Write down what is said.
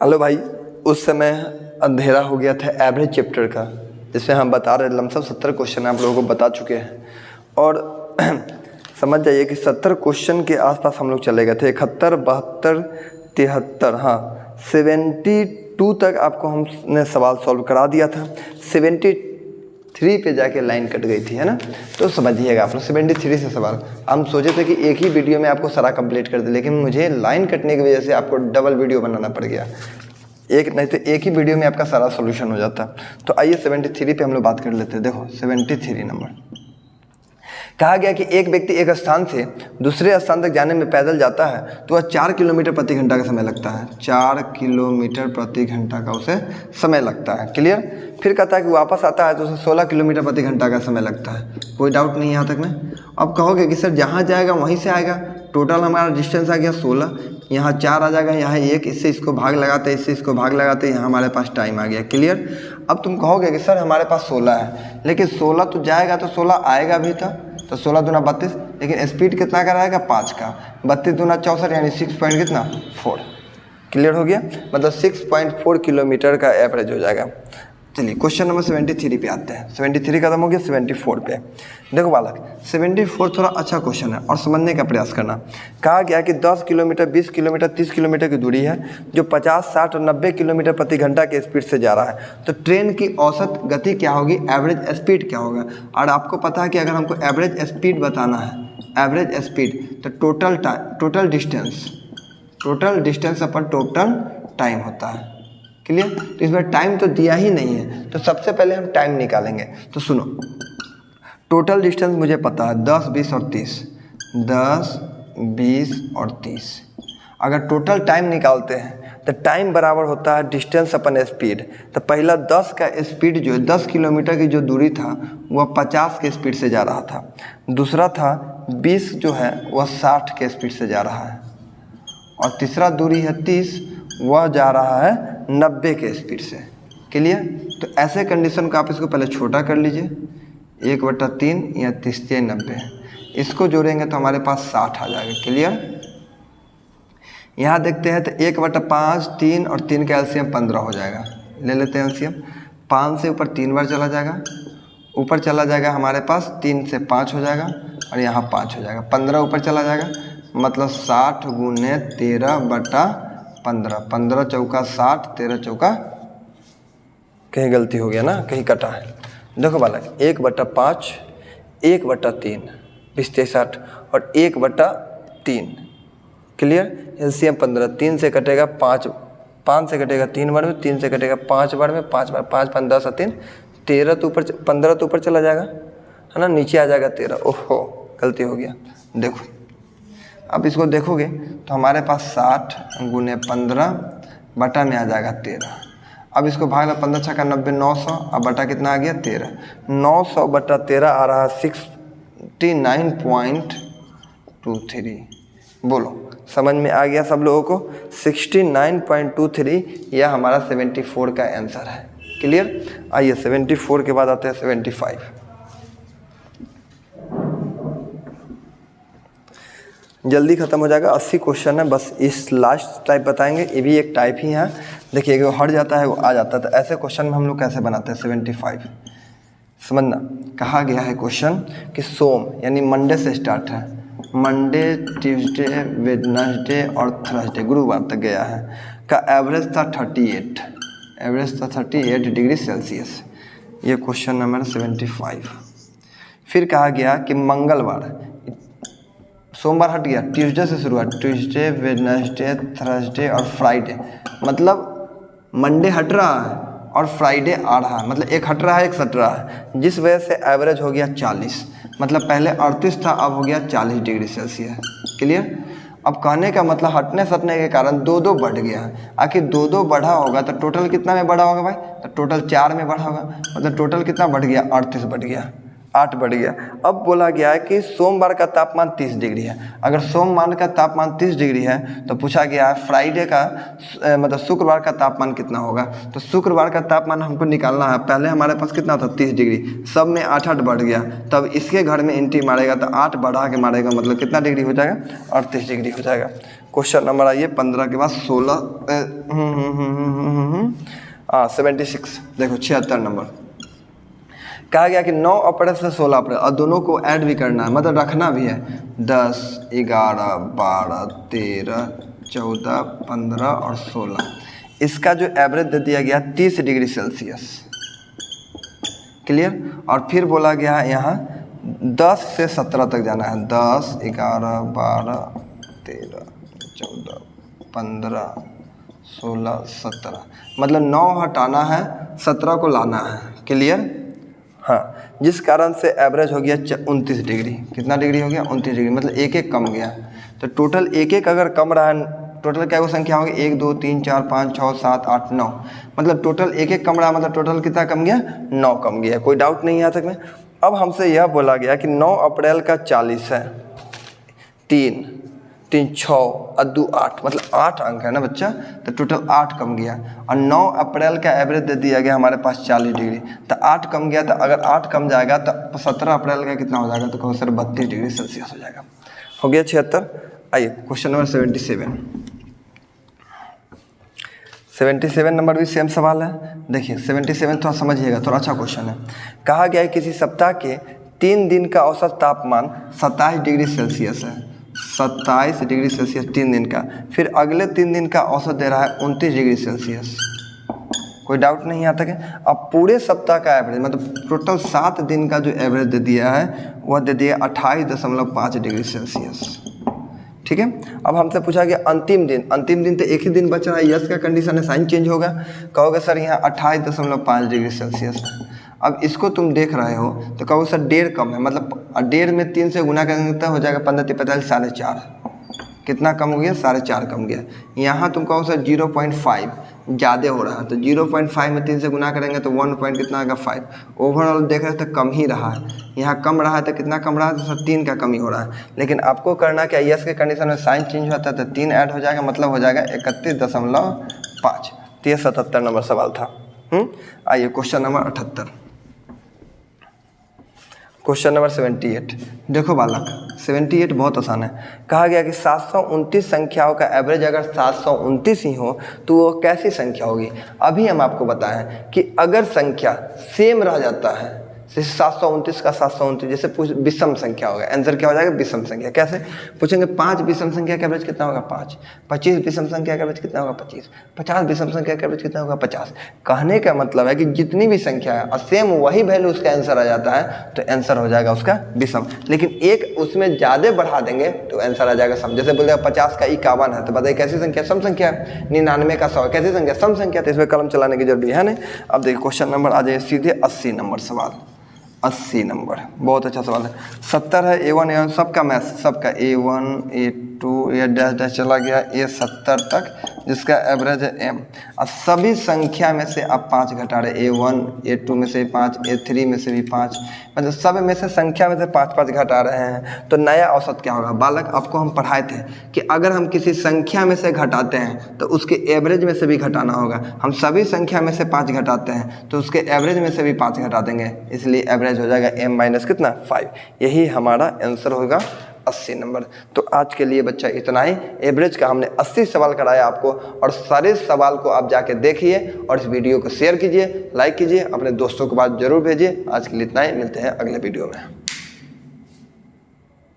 Hello भाई, उस समय अंधेरा हो गया था एवरेज चैप्टर का, जिसमें हम बता रहे लमसम 70 क्वेश्चन आप लोगों को बता चुके हैं। और समझ जाइए कि 70 क्वेश्चन के आसपास हम लोग चले गए थे। 71, 72, 73, हाँ 72 तक आपको हमने सवाल सॉल्व करा दिया था। 73 पे जाके लाइन कट गई थी, है ना। तो समझिएगा आप लोग 73 से सवाल हम सोचे थे कि एक ही वीडियो में आपको सारा कंप्लीट कर दे, लेकिन मुझे लाइन कटने की वजह से आपको डबल वीडियो बनाना पड़ गया। एक नहीं तो एक ही वीडियो में आपका सारा सॉल्यूशन हो जाता। तो आइए 73 पे हम लोग बात कर लेते हैं। देखो 73 नंबर कहा गया कि एक व्यक्ति एक स्थान से दूसरे स्थान तक जाने में पैदल जाता है तो वह 4 किलोमीटर प्रति घंटा का समय लगता है। 4 किलोमीटर प्रति घंटा का उसे समय लगता है। क्लियर। फिर कहता है कि वापस आता है तो उसे 16 किलोमीटर प्रति घंटा का समय लगता है। कोई डाउट नहीं यहाँ तक में। अब कहोगे कि सर जहाँ जाएगा वहीं से आएगा, टोटल हमारा डिस्टेंस आ गया 16, यहाँ 4 आ जाएगा, यहाँ 1, इससे इसको भाग लगाते, इससे इसको भाग लगाते, यहाँ हमारे पास टाइम आ गया। क्लियर। अब तुम कहोगे कि सर हमारे पास 16 है, लेकिन 16 तो जाएगा तो 16 आएगा भी था, तो 16 दूना 32, लेकिन स्पीड कितना का रहेगा 5 का। 32 दूना 64 यानी 6 पॉइंट कितना 4। क्लियर हो गया, मतलब 6.4 किलोमीटर का एवरेज हो जाएगा। चलिए क्वेश्चन नंबर 73 पे आते हैं। 73 खत्म हो गया, 74 पे। देखो बालक 74 थोड़ा अच्छा क्वेश्चन है और समझने का प्रयास करना। कहा गया कि 10 किलोमीटर, 20 किलोमीटर, 30 किलोमीटर की दूरी है जो 50, 60 और 90 किलोमीटर प्रति घंटा के स्पीड से जा रहा है। तो ट्रेन की औसत गति क्या होगी, एवरेज स्पीड क्या होगा। और आपको पता है कि अगर हमको एवरेज स्पीड बताना है, एवरेज स्पीड, तो टोटल डिस्टेंस अपन टोटल टाइम होता है। क्लियर। तो इसमें टाइम तो दिया ही नहीं है, तो सबसे पहले हम टाइम निकालेंगे। तो सुनो, टोटल डिस्टेंस मुझे पता है 10, 20 और 30, 10, 20 और 30। अगर टोटल टाइम निकालते हैं तो टाइम बराबर होता है डिस्टेंस अपन स्पीड। तो पहला 10 का स्पीड जो है 10 किलोमीटर की जो दूरी था वह 50 के स्पीड से जा रहा था। दूसरा था 20 जो है वह 60 के स्पीड से जा रहा है। और तीसरा दूरी है 30, वह जा रहा है 90 के स्पीड से। क्लियर। तो ऐसे कंडीशन का आप इसको पहले छोटा कर लीजिए, 1/3 या 30 90, इसको जोड़ेंगे तो हमारे पास 60 आ जाएगा। क्लियर। यहाँ देखते हैं तो 1/5, 3 और 3 का एलसीएम 15 हो जाएगा। ले लेते हैं एलसीएम। 5 से ऊपर 3 बार चला जाएगा, ऊपर चला जाएगा हमारे पास 3 से 5 हो जाएगा और यहाँ 5 हो जाएगा। 15 ऊपर चला जाएगा, मतलब 60 गुने 13/15, 15 चौका 60, 13 चौका, कहीं गलती हो गया ना, कहीं कटा है। देखो बालक 1/5, 1/3, 20 60 और 1/3। क्लियर। एलसीएम 15, 3 से कटेगा 5, 5 से कटेगा 3 बार में, 3 से कटेगा 5 बार में, 5 बार 5 5 10 और 3 13, तो ऊपर 15 तो ऊपर चला जाएगा, है ना, नीचे आ जाएगा 13। ओहो गलती हो गया। देखो अब इसको देखोगे तो हमारे पास 60 गुने 15 बटा में आ जाएगा 13। अब इसको भाग 15 छक्का 90, 900, अब बटा कितना आ गया 13। 900 बटा 13 आ रहा है 69.23। बोलो समझ में आ गया सब लोगों को। 69.23 यह हमारा 74 का आंसर है। क्लियर। आइए 74 के बाद आते हैं 75। जल्दी खत्म हो जाएगा, 80 क्वेश्चन है, बस इस लास्ट टाइप बताएंगे। ये भी एक टाइप ही है, देखिए वो हट जाता है वो आ जाता है। तो ऐसे क्वेश्चन में हम लोग कैसे बनाते हैं 75 समझना। कहा गया है क्वेश्चन कि सोम यानी मंडे से स्टार्ट है, मंडे, ट्यूसडे, वेडनेसडे और थर्सडे, गुरुवार तक गया है, का एवरेज था 38, एवरेज था 38 डिग्री सेल्सियस। ये क्वेश्चन नंबर 75। फिर कहा गया कि मंगलवार, सोमवार हट गया, ट्यूसडे से शुरुआत, ट्यूसडे, वेडनेसडे, थर्सडे और फ्राइडे, मतलब मंडे हट रहा है और फ्राइडे आ रहा है, मतलब एक हट रहा है एक सट रहा है, जिस वजह से एवरेज हो गया 40। मतलब पहले 38 था, अब हो गया 40 डिग्री सेल्सियस। क्लियर। अब कहने का मतलब हटने सटने के कारण 2-2 बढ़ गया है। आखिर 2-2 बढ़ा होगा तो टोटल कितना में बढ़ा होगा भाई, तो टोटल 4 में बढ़ा होगा, मतलब टोटल कितना बढ़ गया 38 बढ़ गया। 8 बढ़ गया। अब बोला गया है कि सोमवार का तापमान 30 डिग्री है। अगर सोमवार का तापमान 30 डिग्री है तो पूछा गया है फ्राइडे का मतलब शुक्रवार का तापमान कितना होगा। तो शुक्रवार का तापमान हमको निकालना है। पहले हमारे पास कितना था 30 डिग्री, सब में 8-8 बढ़ गया, तब इसके घर में एंट्री मारेगा तो 8 बढ़ा के मारेगा, मतलब कितना डिग्री हो जाएगा 38 डिग्री हो जाएगा। क्वेश्चन नंबर आइए 15 के बाद 76 देखो 76 नंबर। कहा गया कि 9 अप्रैल से 16 अप्रैल और दोनों को ऐड भी करना है, मतलब रखना भी है। 10, 11, 12, 13, 14, 15 और 16, इसका जो एवरेज दे दिया गया 30 डिग्री सेल्सियस। क्लियर। और फिर बोला गया है यहाँ 10 से 17 तक जाना है। 10, 11, 12, 13, 14, 15, 16, 17, मतलब 9 हटाना है, 17 को लाना है। क्लियर। हाँ, जिस कारण से एवरेज हो गया 29 डिग्री। कितना डिग्री हो गया 29 डिग्री, मतलब एक एक कम गया। तो टोटल एक एक अगर कम रहा, टोटल क्या वो संख्या होगी 1 2 3 4 5 6 7 8 9, मतलब टोटल एक एक कम रहा, मतलब टोटल कितना कम गया 9 कम गया। कोई डाउट नहीं यहाँ तक में। अब हमसे यह बोला गया कि 9 अप्रैल का 40 है, 3 3 6 और 2 8, मतलब 8 अंक है ना बच्चा, तो टोटल 8 कम गया। और 9 अप्रैल का एवरेज दे दिया गया हमारे पास 40 डिग्री, तो 8 कम गया। तो अगर 8 कम जाएगा तो 17 अप्रैल का कितना हो जाएगा, तो कहो सर 32 डिग्री सेल्सियस हो जाएगा। हो गया 76। आइए क्वेश्चन नंबर 77 नंबर भी सेम सवाल है। देखिए 77 थोड़ा समझिएगा, थोड़ा अच्छा क्वेश्चन है। कहा गया है किसी सप्ताह के 3 दिन का औसत तापमान 27 डिग्री सेल्सियस है। 27 डिग्री सेल्सियस 3 दिन का। फिर अगले 3 दिन का औसत दे रहा है 29 डिग्री सेल्सियस। कोई डाउट नहीं आता है। अब पूरे सप्ताह का एवरेज, मतलब टोटल 7 दिन का जो एवरेज दे दिया है वह दे दिया 28.5 डिग्री सेल्सियस। ठीक है। अब हमसे पूछा गया अंतिम दिन तो एक ही दिन बच रहा है, यस का कंडीशन है, साइन चेंज होगा। कहोगे सर यहाँ 28.5 डिग्री सेल्सियस है। अब इसको तुम देख रहे हो तो कहो सर 1.5 कम है, मतलब 1.5 में 3 से गुना करेंगे तो हो जाएगा 15 45 4.5। कितना कम हो गया 4.5 कम गया। यहाँ तुम कहो सर 0.5 ज़्यादा हो रहा है, तो 0.5 में 3 से गुना करेंगे तो 1 पॉइंट कितना आएगा 5। ओवरऑल देख रहे तो कम ही रहा है, यहाँ कम रहा है तो कितना कम रहा है, तो सर 3 का कमी हो रहा है। लेकिन आपको करना क्या, यस के कंडीशन में साइन चेंज होता है तो 3 ऐड हो जाएगा, मतलब हो जाएगा 31.5। तो ये 77 नंबर सवाल था। आइए क्वेश्चन नंबर 78। Question number 78। देखो बालक 78 बहुत आसान है। कहा गया कि 729 संख्याओं का एवरेज अगर 729 ही हो तो वो कैसी संख्या होगी। अभी हम आपको बताएं कि अगर संख्या सेम रह जाता है, जैसे 729 का 729, जैसे विषम संख्या होगा, आंसर क्या हो जाएगा विषम संख्या। कैसे पूछेंगे 5 विषम संख्या का एवरेज कितना होगा 5, 25 विषम संख्या का एवरेज कितना होगा 25, 50 विषम संख्या का एवरेज कितना होगा 50। कहने का मतलब है कि जितनी भी संख्या है और सेम वही वैल्यू उसका आंसर आ जाता है तो आंसर हो जाएगा उसका विषम। लेकिन एक उसमें ज़्यादा बढ़ा देंगे तो आंसर आ जाएगा सम। जैसे बोल देगा 50 का 51 है तो बताइए कैसी संख्या, सम संख्या। 99 का 100 कैसी संख्या, सम संख्या। तो इसमें कलम चलाने की जरूरी है नहीं। अब देखिए क्वेश्चन नंबर आ जाए सीधे 80 नंबर सवाल। 80 नंबर बहुत अच्छा सवाल है। 70 है A1 A1 सबका मैथ, सबका A1 A2 ये डैश डैश चला गया A70 तक, जिसका एवरेज है M। और सभी संख्या में से आप 5 घटा रहे, A1 A2 में से 5, A3 में से भी 5, मतलब सब में से संख्या में से 5-5 घटा रहे हैं। तो नया औसत क्या होगा। बालक आपको हम पढ़ाए थे कि अगर हम किसी संख्या में से घटाते हैं तो उसके एवरेज में से भी घटाना होगा। हम सभी संख्या में से 5 घटाते हैं तो उसके एवरेज में से भी 5 घटा देंगे, इसलिए एवरेज हो जाएगा M माइनस कितना 5। यही हमारा आंसर होगा 80 नंबर। तो आज के लिए बच्चा इतना ही। एवरेज का हमने 80 सवाल कराया आपको, और सारे सवाल को आप जाके देखिए और इस वीडियो को शेयर कीजिए, लाइक कीजिए, अपने दोस्तों के पास जरूर भेजिए। आज के लिए इतना ही, मिलते हैं अगले वीडियो में।